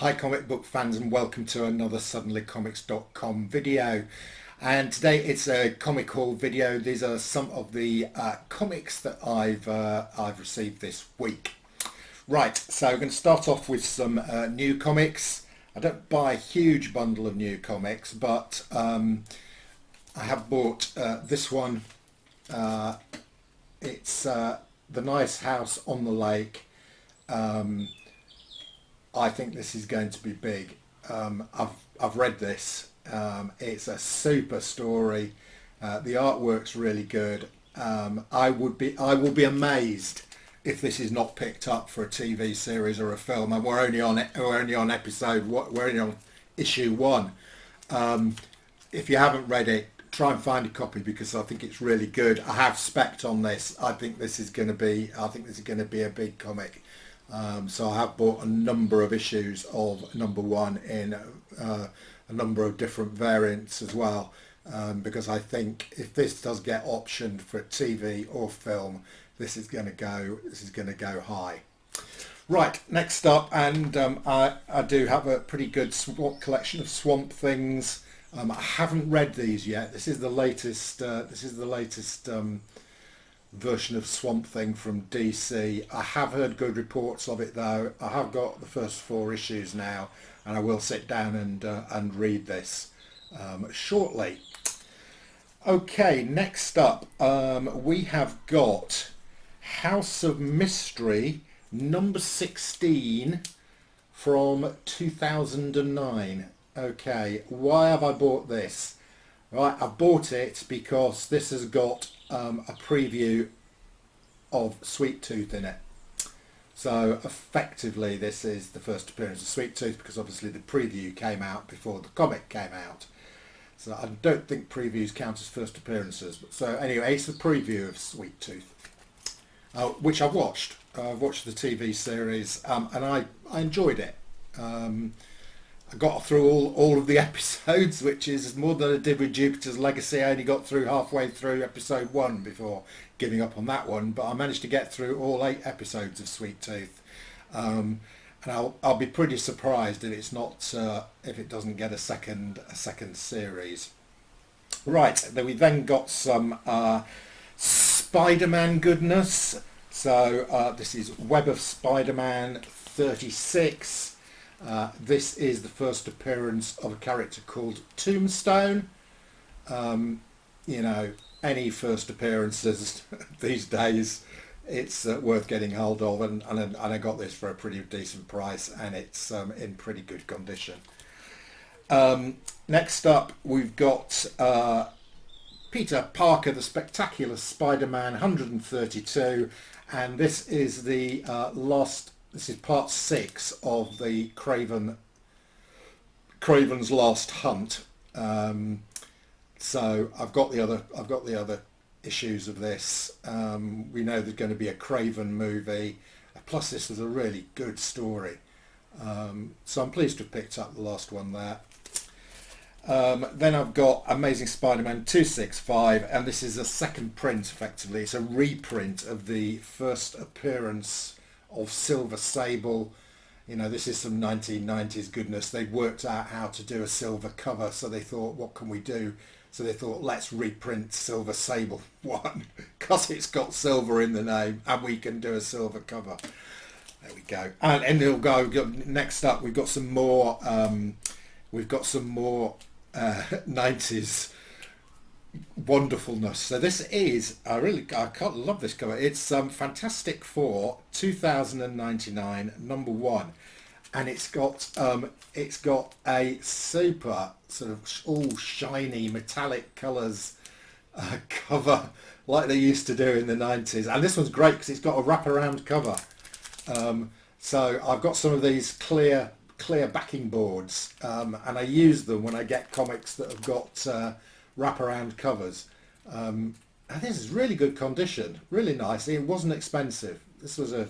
Hi comic book fans, and welcome to another suddenlycomics.com video. And today it's a comic haul video. These are some of the comics that I've received this week. Right, so we're going to start off with some new comics. I don't buy a huge bundle of new comics, but I have bought this one. It's The Nice House on the Lake. I think this is going to be big. I've read this. It's a super story. The artwork's really good. I will be amazed if this is not picked up for a TV series or a film. And we're only on issue 1. If you haven't read it, try and find a copy because I think it's really good. I have spec'd on this. I think this is going to be a big comic. So I have bought a number of issues of #1 in a number of different variants as well, because I think if this does get optioned for TV or film, this is going to go high. Right, next up, and I do have a pretty good collection of Swamp Things. I haven't read these yet. This is the latest. Version of Swamp Thing from DC. I have heard good reports of it though. I have got the first 4 issues now, and I will sit down and read this shortly. Okay, next up we have got House of Mystery number 16 from 2009. Okay, why have I bought this? Right, I bought it because this has got a preview of Sweet Tooth in it. So effectively this is the first appearance of Sweet Tooth, because obviously the preview came out before the comic came out. So I don't think previews count as first appearances. But so anyway, it's the preview of Sweet Tooth, which I've watched. I've watched the TV series and I enjoyed it. I got through all of the episodes, which is more than I did with Jupiter's Legacy. I only got through halfway through episode 1 before giving up on that one, but I managed to get through all 8 episodes of Sweet Tooth, and I'll be pretty surprised if it's not if it doesn't get a second series. Right, then we got some Spider-Man goodness. So this is Web of Spider-Man 36. This is the first appearance of a character called Tombstone. You know, any first appearances these days, it's worth getting hold of, and I got this for a pretty decent price, and it's in pretty good condition. Next up, we've got Peter Parker, the Spectacular Spider-Man 132, and this is the This is part 6 of the Craven's Last Hunt. So I've got the other issues of this. We know there's going to be a Craven movie. Plus, this was a really good story. So I'm pleased to have picked up the last one there. Then I've got Amazing Spider-Man 265, and this is a second print. Effectively, it's a reprint of the first appearance of Silver Sable. You know, this is some 1990s goodness. They'd worked out how to do a silver cover, so they thought, what can we do? So they thought, let's reprint Silver Sable 1 because it's got silver in the name, and we can do a silver cover. There we go. And it'll go. Next up, we've got some more 90s wonderfulness. So this is I can't love this cover. It's Fantastic Four 2099 #1, and it's got a super sort of all shiny metallic colours cover like they used to do in the 90s, and this one's great because it's got a wraparound cover. So I've got some of these clear backing boards, and I use them when I get comics that have got wraparound covers. And this is really good condition, really nice. It wasn't expensive. This was I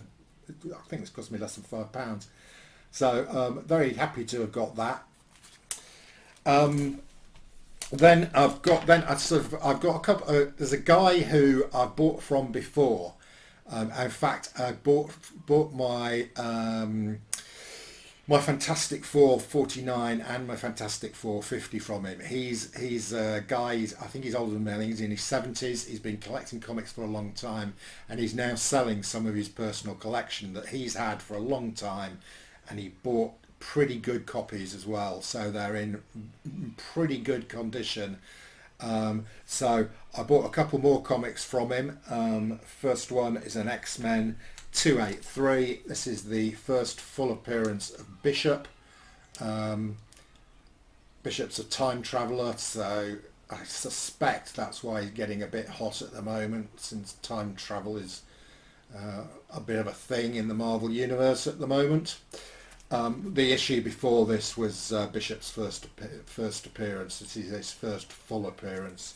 think this cost me less than £5. So very happy to have got that. Then I've got a couple. There's a guy who I bought from before. In fact, I bought my my Fantastic Four 49 and my Fantastic Four 50 from him. He's a guy, I think he's older than me, I think he's in his 70s, he's been collecting comics for a long time, and he's now selling some of his personal collection that he's had for a long time, and he bought pretty good copies as well, so they're in pretty good condition. So I bought a couple more comics from him. First one is an X-Men 283. This is the first full appearance of Bishop. Bishop's a time traveller, so I suspect that's why he's getting a bit hot at the moment, since time travel is a bit of a thing in the Marvel Universe at the moment. The issue before this was Bishop's first appearance. This is his first full appearance.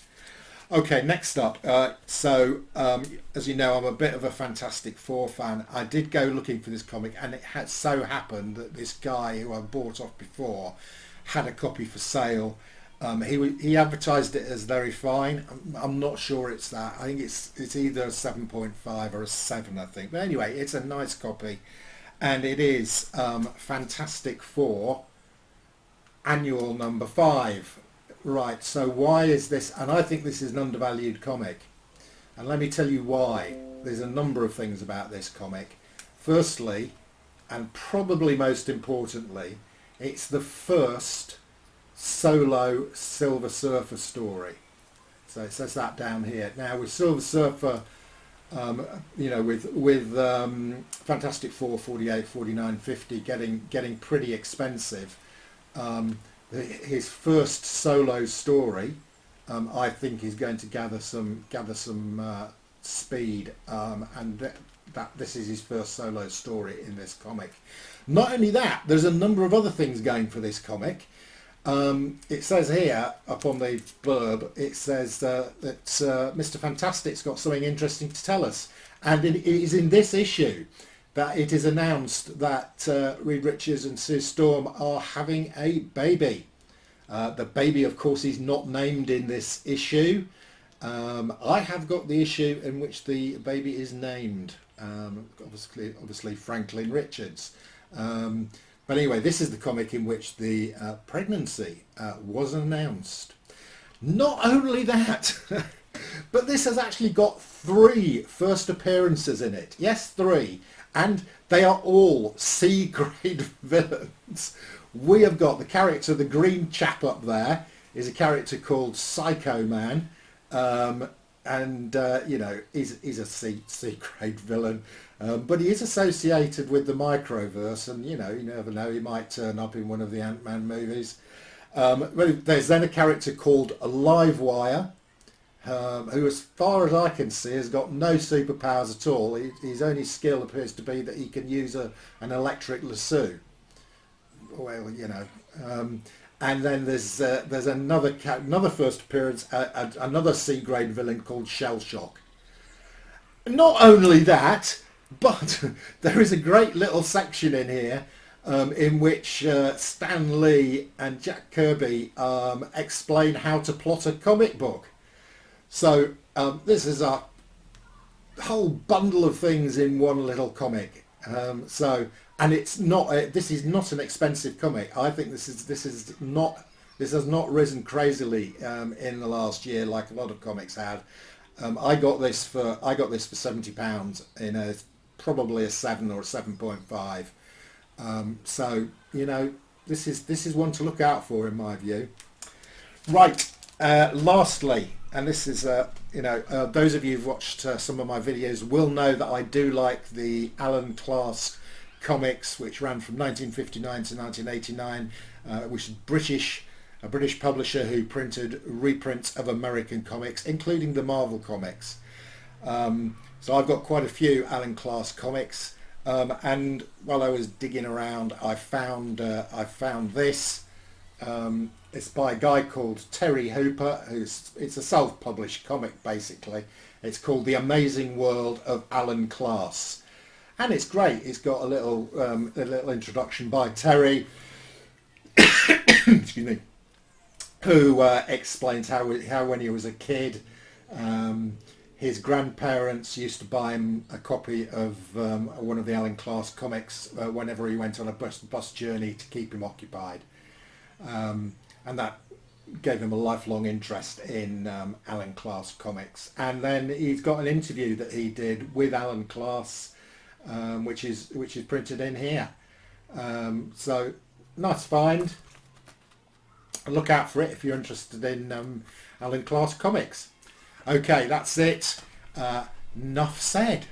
Okay, next up. As you know, I'm a bit of a Fantastic Four fan. I did go looking for this comic, and it had so happened that this guy who I bought off before had a copy for sale. He advertised it as very fine. I'm not sure it's that. I think it's either a 7.5 or a 7, I think. But anyway, it's a nice copy, and it is Fantastic Four Annual number 5. Right, so why is this? And I think this is an undervalued comic. And let me tell you why. There's a number of things about this comic. Firstly, and probably most importantly, it's the first solo Silver Surfer story. So it says that down here. Now with Silver Surfer, with Fantastic Four 48, 49, 50 getting pretty expensive, his first solo story, I think, is going to gather some speed, and that this is his first solo story in this comic. Not only that, there's a number of other things going for this comic. It says here up on the blurb, it says that Mr. Fantastic's got something interesting to tell us, and it is in this issue that it is announced that Reed Richards and Sue Storm are having a baby. The baby, of course, is not named in this issue. I have got the issue in which the baby is named, obviously Franklin Richards. But anyway, this is the comic in which the pregnancy was announced. Not only that, but this has actually got 3 first appearances in it. Yes, 3. And they are all C-grade villains. We have got the character, the green chap up there, is a character called Psycho Man. He's a C-grade villain. But he is associated with the Microverse, and you never know, he might turn up in one of the Ant-Man movies. There's then a character called Livewire, who, as far as I can see, has got no superpowers at all. His only skill appears to be that he can use an electric lasso. Well, and then there's another first appearance, another C-grade villain called Shell Shock. Not only that, but there is a great little section in here in which Stan Lee and Jack Kirby explain how to plot a comic book. So this is a whole bundle of things in one little comic. And it's not. This is not an expensive comic. I think this has not risen crazily in the last year like a lot of comics have. I got this for £70 in probably a 7 or a 7.5. So this is one to look out for in my view. Right. Lastly, and this is those of you who've watched some of my videos will know that I do like the Alan Class comics, which ran from 1959 to 1989, which is a British publisher who printed reprints of American comics, including the Marvel comics. So I've got quite a few Alan Class comics, and while I was digging around, I found this. It's by a guy called Terry Hooper, it's a self-published comic basically. It's called The Amazing World of Alan Class. And it's great. It's got a little introduction by Terry, excuse me, who explains how when he was a kid, his grandparents used to buy him a copy of one of the Alan Class comics whenever he went on a bus journey to keep him occupied. And that gave him a lifelong interest in Alan Class comics. And then he's got an interview that he did with Alan Class, which is printed in here. So nice find. Look out for it if you're interested in Alan Class comics. Okay, that's it. Enough said.